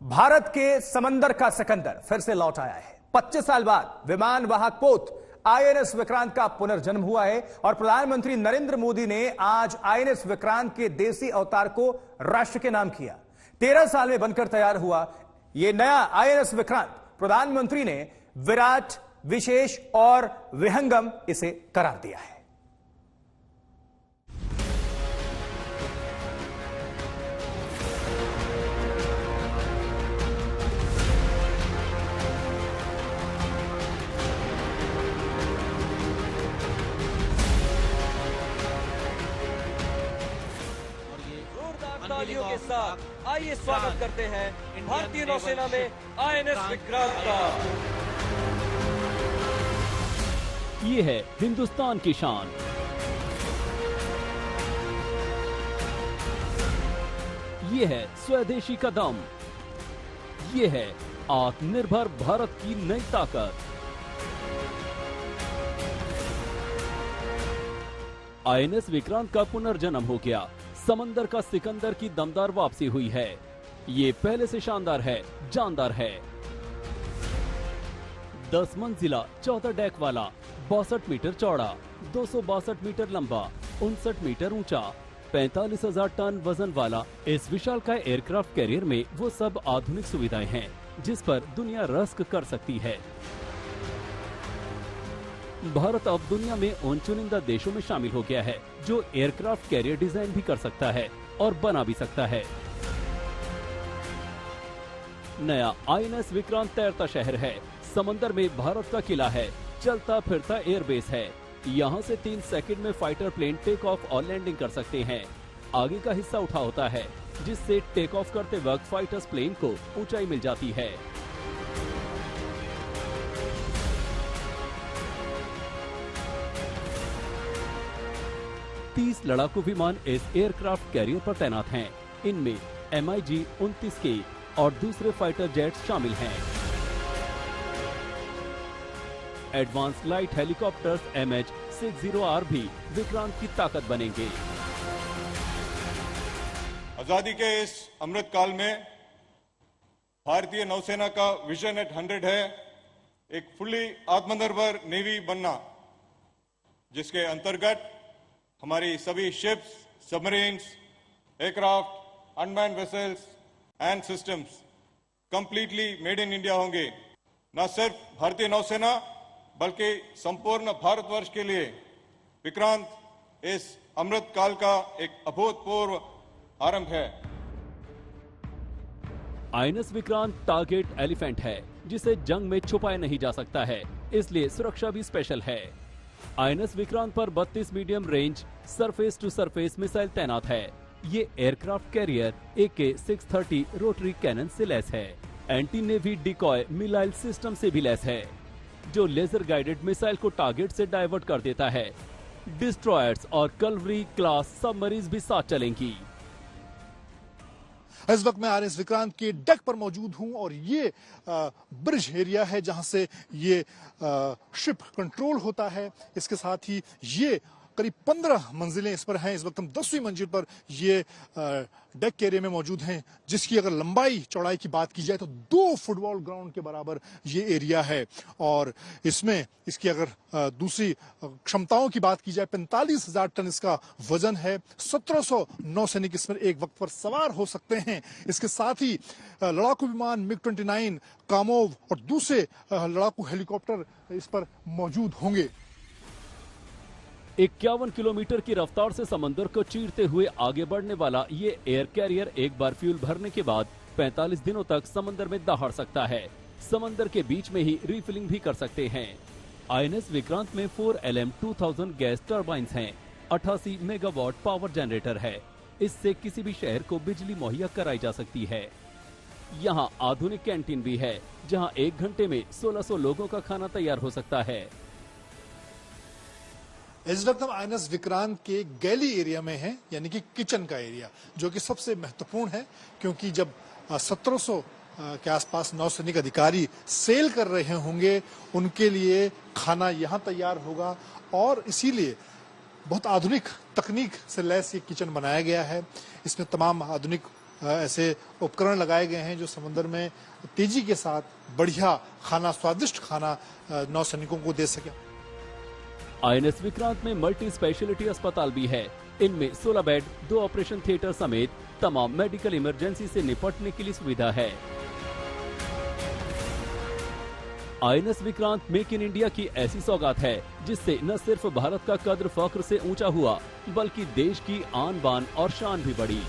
भारत के समंदर का सिकंदर फिर से लौट आया है। 25 साल बाद विमान वाहक पोत आईएनएस विक्रांत का पुनर्जन्म हुआ है और प्रधानमंत्री नरेंद्र मोदी ने आज आईएनएस विक्रांत के देसी अवतार को राष्ट्र के नाम किया। 13 साल में बनकर तैयार हुआ यह नया आईएनएस विक्रांत प्रधानमंत्री ने विराट, विशेष और विहंगम इसे करार दिया है। तालियों के साथ आइए स्वागत करते हैं भारतीय नौसेना में आईएनएस विक्रांत का। ये है हिंदुस्तान की शान। ये है स्वदेशी का दम। ये है आत्मनिर्भर भारत की नई ताकत। आईएनएस विक्रांत का पुनर्जन्म हो गया। समंदर का सिकंदर की दमदार वापसी हुई है। ये पहले से शानदार है, जानदार है। 10 मंजिला 14 डेक वाला, 62 मीटर चौड़ा, 262 मीटर लंबा, 59 मीटर ऊंचा, 45,000 टन वजन वाला इस विशालकाय एयरक्राफ्ट कैरियर में वो सब आधुनिक सुविधाएं हैं जिस पर दुनिया रस्क कर सकती है। भारत अब दुनिया में उन चुनिंदा देशों में शामिल हो गया है जो एयरक्राफ्ट कैरियर डिजाइन भी कर सकता है और बना भी सकता है। नया आईएनएस विक्रांत तैरता शहर है। समंदर में भारत का किला है। चलता फिरता एयरबेस है। यहाँ से 3 सेकंड में फाइटर प्लेन टेक ऑफ और लैंडिंग कर सकते हैं। आगे का हिस्सा उठा होता है जिससे टेक ऑफ करते वक्त फाइटर्स प्लेन को ऊंचाई मिल जाती है। तीस लड़ाकू विमान इस एयरक्राफ्ट कैरियर पर तैनात हैं। इनमें MiG-29K और दूसरे फाइटर जेट्स शामिल हैं। एडवांस लाइट हेलीकॉप्टर्स MH-60R भी विक्रांत की ताकत बनेंगे। आजादी के इस अमृत काल में भारतीय नौसेना का विजन एट 100 है एक फुल्ली आत्मनिर्भर नेवी बनना, जिसके अंतर्गत हमारी सभी ships, submarines, aircraft, unmanned vessels and systems completely made in India होंगे। न सिर्फ भारतीय नौसेना बल्कि संपूर्ण भारतवर्ष के लिए विक्रांत इस अमृत काल का एक अभूतपूर्व आरंभ है। आईएनएस विक्रांत टारगेट एलिफेंट है जिसे जंग में छुपाया नहीं जा सकता है, इसलिए सुरक्षा भी स्पेशल है। आईएनएस विक्रांत पर 32 medium range surface to surface missile तैनात है। ये aircraft carrier AK-630 rotary cannon से लैस है। Anti navy decoy missile system से भी लैस है जो लेजर गाइडेड मिसाइल को टारगेट से डाइवर्ट कर देता है। डिस्ट्रॉयर्स और कलवरी क्लास सबमरीन्स भी साथ चलेंगी। इस वक्त मैं आईएनएस विक्रांत के डेक पर मौजूद हूं और ये ब्रिज एरिया है जहां से ये शिप कंट्रोल होता है। इसके साथ ही ये करीब 15 मंजिलें इस पर हैं। इस वक्त हम 10वीं मंजिल पर ये डेक के एरिया में मौजूद हैं, जिसकी अगर लंबाई चौड़ाई की बात की जाए तो 2 फुटबॉल ग्राउंड के बराबर ये एरिया है। और इसमें इसकी अगर दूसरी क्षमताओं की बात की जाए 45,000 टन इसका वजन है। 1700 नौसैनिक इस पर एक वक्त पर सवार हो सकते हैं। इसके साथ ही लड़ाकू विमान MiG-29, कामोव और दूसरे लड़ाकू हेलीकॉप्टर इस पर मौजूद होंगे। 51 किलोमीटर की रफ्तार से समंदर को चीरते हुए आगे बढ़ने वाला ये एयर कैरियर एक बार फ्यूल भरने के बाद 45 दिनों तक समंदर में दहाड़ सकता है। समंदर के बीच में ही रिफिलिंग भी कर सकते हैं। आईएनएस विक्रांत में 4 LM-2000 गैस टर्बाइंस हैं। 88 मेगावाट पावर जनरेटर है। इससे किसी भी शहर को बिजली मुहैया कराई जा सकती है। यहाँ आधुनिक कैंटीन भी है जहाँ 1 घंटे में 1600 लोगों का खाना तैयार हो सकता है। इस वक्त हम आईएनएस विक्रांत के गैली एरिया में हैं, यानी कि किचन का एरिया, जो कि सबसे महत्वपूर्ण है क्योंकि जब 1700 के आसपास नौसैनिक अधिकारी सेल कर रहे होंगे उनके लिए खाना यहाँ तैयार होगा और इसीलिए बहुत आधुनिक तकनीक से लैस ये किचन बनाया गया है। इसमें तमाम आधुनिक ऐसे उपकरण लगाए गए हैं जो समंदर में तेजी के साथ बढ़िया खाना, स्वादिष्ट खाना नौसैनिकों को दे सके। आईएनएस विक्रांत में मल्टी स्पेशलिटी अस्पताल भी है। इनमें 16 बेड, 2 ऑपरेशन थिएटर समेत तमाम मेडिकल इमरजेंसी से निपटने के लिए सुविधा है। INS Vikrant make in India की ऐसी सौगात है जिससे न सिर्फ भारत का कद्र फख्र से ऊंचा हुआ, बल्कि देश की आन बान और शान भी बढ़ी।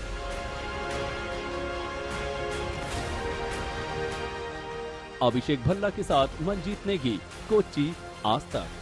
अभिषेक भल्ला के साथ मंजीत नेगी, कोच्चि, आज तक।